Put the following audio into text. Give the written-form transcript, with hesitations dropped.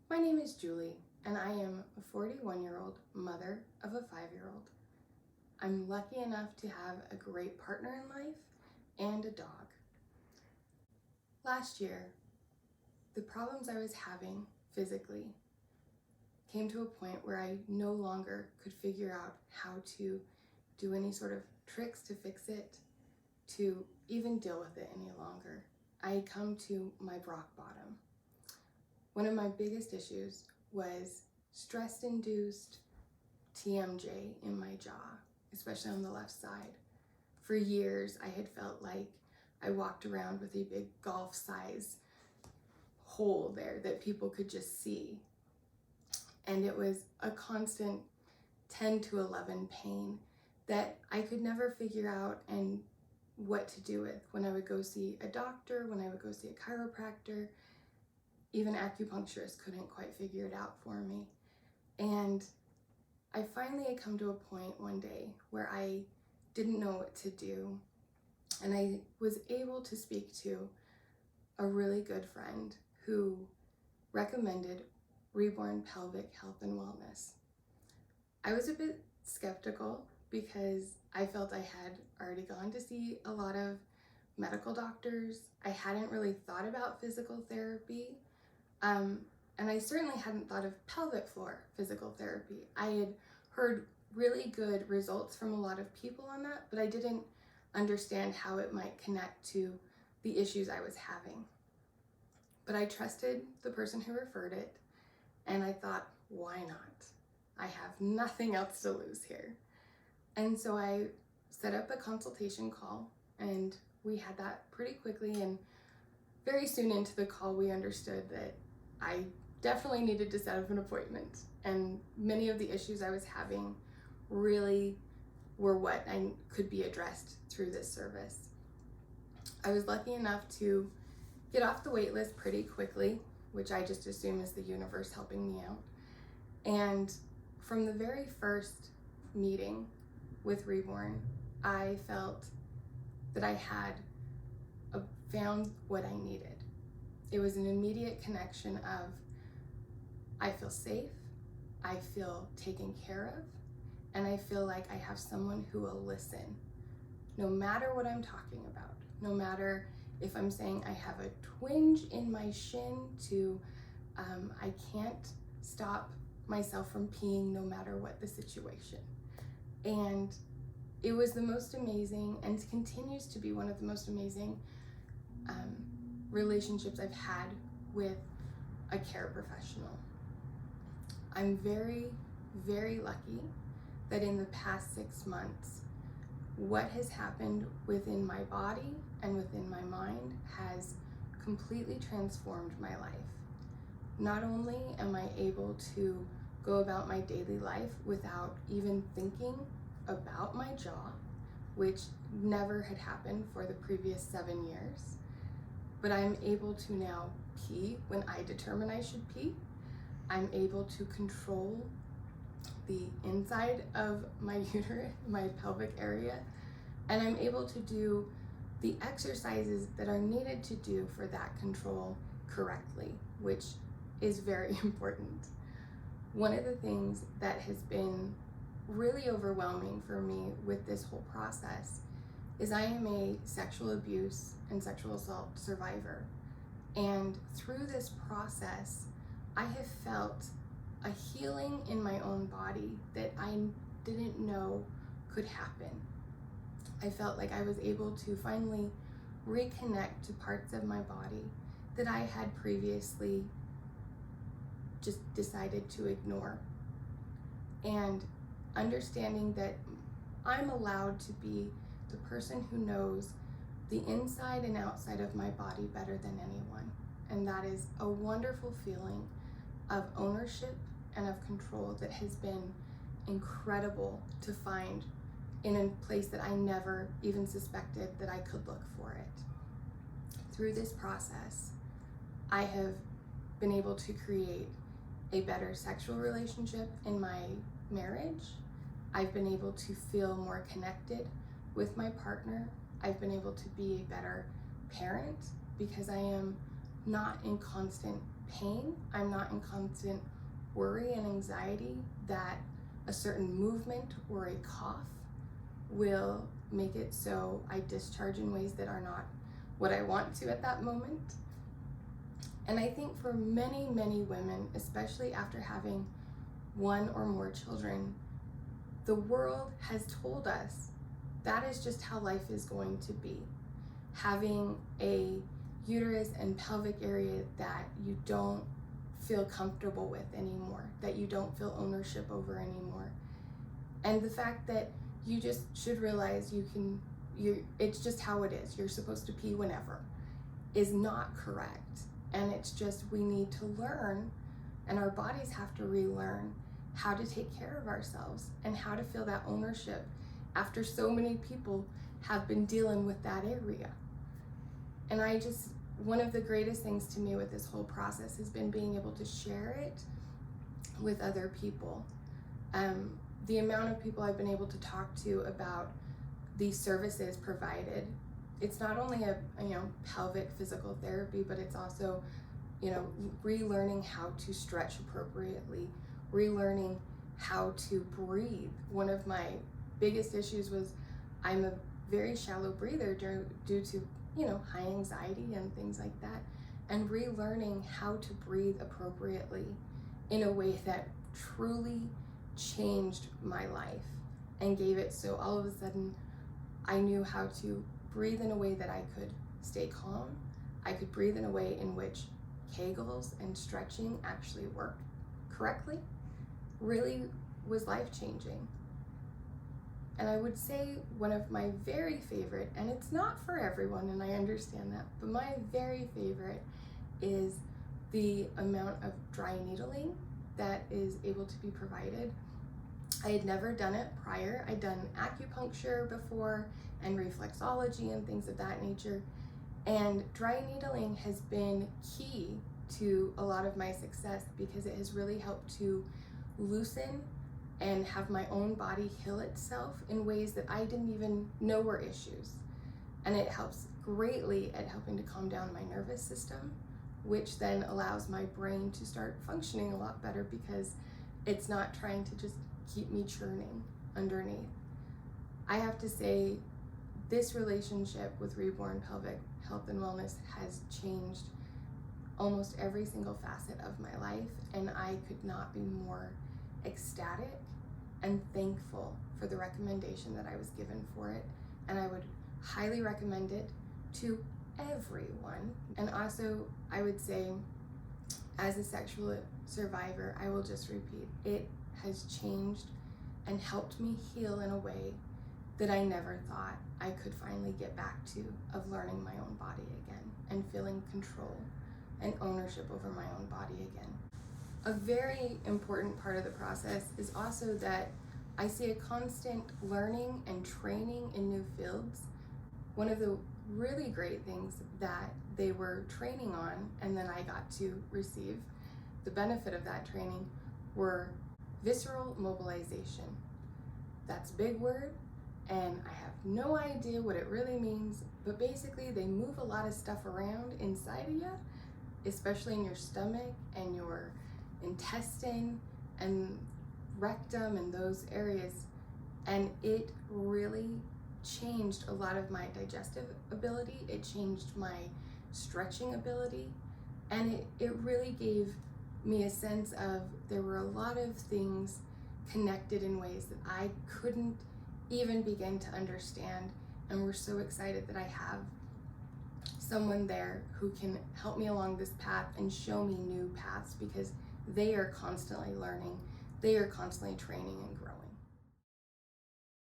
My name is Julie, and I am a 41-year-old mother of a 5-year-old. I'm lucky enough to have a great partner in life and a dog. Last year, the problems I was having physically came to a point where I no longer could figure out how to do any sort of tricks to fix it, to even deal with it any longer. I had come to my rock bottom. One of my biggest issues was stress-induced TMJ in my jaw, especially on the left side. For years, I had felt like I walked around with a big golf-size hole there that people could just see. And it was a constant 10 to 11 pain that I could never figure out and what to do with. When I would go see a doctor, when I would go see a chiropractor, even acupuncturists couldn't quite figure it out for me. And I finally had come to a point one day where I didn't know what to do. And I was able to speak to a really good friend who recommended Reborn Pelvic Health and Wellness. I was a bit skeptical because I felt I had already gone to see a lot of medical doctors. I hadn't really thought about physical therapy. And I certainly hadn't thought of pelvic floor physical therapy. I had heard really good results from a lot of people on that, but I didn't understand how it might connect to the issues I was having. But I trusted the person who referred it, and I thought, why not? I have nothing else to lose here. And so I set up a consultation call, and we had that pretty quickly, and very soon into the call we understood that I definitely needed to set up an appointment, and many of the issues I was having really were what I could be addressed through this service. I was lucky enough to get off the wait list pretty quickly, which I just assume is the universe helping me out. And from the very first meeting with Reborn, I felt that I had found what I needed. It was an immediate connection of, I feel safe, I feel taken care of, and I feel like I have someone who will listen, no matter what I'm talking about, no matter if I'm saying I have a twinge in my shin to I can't stop myself from peeing no matter what the situation. And it was the most amazing, and continues to be one of the most amazing relationships I've had with a care professional. I'm very, very lucky that in the past 6 months, what has happened within my body and within my mind has completely transformed my life. Not only am I able to go about my daily life without even thinking about my jaw, which never had happened for the previous 7 years, but I'm able to now pee when I determine I should pee. I'm able to control the inside of my uterus, my pelvic area, and I'm able to do the exercises that are needed to do for that control correctly, which is very important. One of the things that has been really overwhelming for me with this whole process is I am a sexual abuse and sexual assault survivor. And through this process, I have felt a healing in my own body that I didn't know could happen. I felt like I was able to finally reconnect to parts of my body that I had previously just decided to ignore. And understanding that I'm allowed to be the person who knows the inside and outside of my body better than anyone. And that is a wonderful feeling of ownership and of control that has been incredible to find in a place that I never even suspected that I could look for it. Through this process, I have been able to create a better sexual relationship in my marriage. I've been able to feel more connected with my partner. I've been able to be a better parent because I am not in constant pain. I'm not in constant worry and anxiety that a certain movement or a cough will make it so I discharge in ways that are not what I want to at that moment. And I think for many, many women, especially after having one or more children, the world has told us that is just how life is going to be. Having a uterus and pelvic area that you don't feel comfortable with anymore, that you don't feel ownership over anymore. And the fact that you just should realize it's just how it is. You're supposed to pee whenever is not correct. And it's just, we need to learn, and our bodies have to relearn how to take care of ourselves and how to feel that ownership after so many people have been dealing with that area. And one of the greatest things to me with this whole process has been being able to share it with other people. The amount of people I've been able to talk to about these services provided, it's not only a pelvic physical therapy, but it's also relearning how to stretch appropriately, relearning how to breathe. One of my biggest issues was I'm a very shallow breather due to high anxiety and things like that, and relearning how to breathe appropriately in a way that truly changed my life and gave it so all of a sudden I knew how to breathe in a way that I could stay calm. I could breathe in a way in which Kegels and stretching actually worked correctly. Really was life-changing. And I would say one of my very favorite, and it's not for everyone, and I understand that, but my very favorite is the amount of dry needling that is able to be provided. I had never done it prior. I'd done acupuncture before and reflexology and things of that nature. And dry needling has been key to a lot of my success because it has really helped to loosen and have my own body heal itself in ways that I didn't even know were issues. And it helps greatly at helping to calm down my nervous system, which then allows my brain to start functioning a lot better because it's not trying to just keep me churning underneath. I have to say, this relationship with Reborn Pelvic Health and Wellness has changed almost every single facet of my life, and I could not be more ecstatic and thankful for the recommendation that I was given for it, and I would highly recommend it to everyone. And also, I would say, as a sexual survivor, I will just repeat, it has changed and helped me heal in a way that I never thought I could finally get back to, of learning my own body again and feeling control and ownership over my own body again. A very important part of the process is also that I see a constant learning and training in new fields. One of the really great things that they were training on, and then I got to receive the benefit of that training, were visceral mobilization. That's a big word, and I have no idea what it really means, but basically they move a lot of stuff around inside of you, especially in your stomach and your intestine and rectum and those areas, and it really changed a lot of my digestive ability. It changed my stretching ability, and it really gave me a sense of there were a lot of things connected in ways that I couldn't even begin to understand, and we're so excited that I have someone there who can help me along this path and show me new paths, because they are constantly learning, they are constantly training and growing.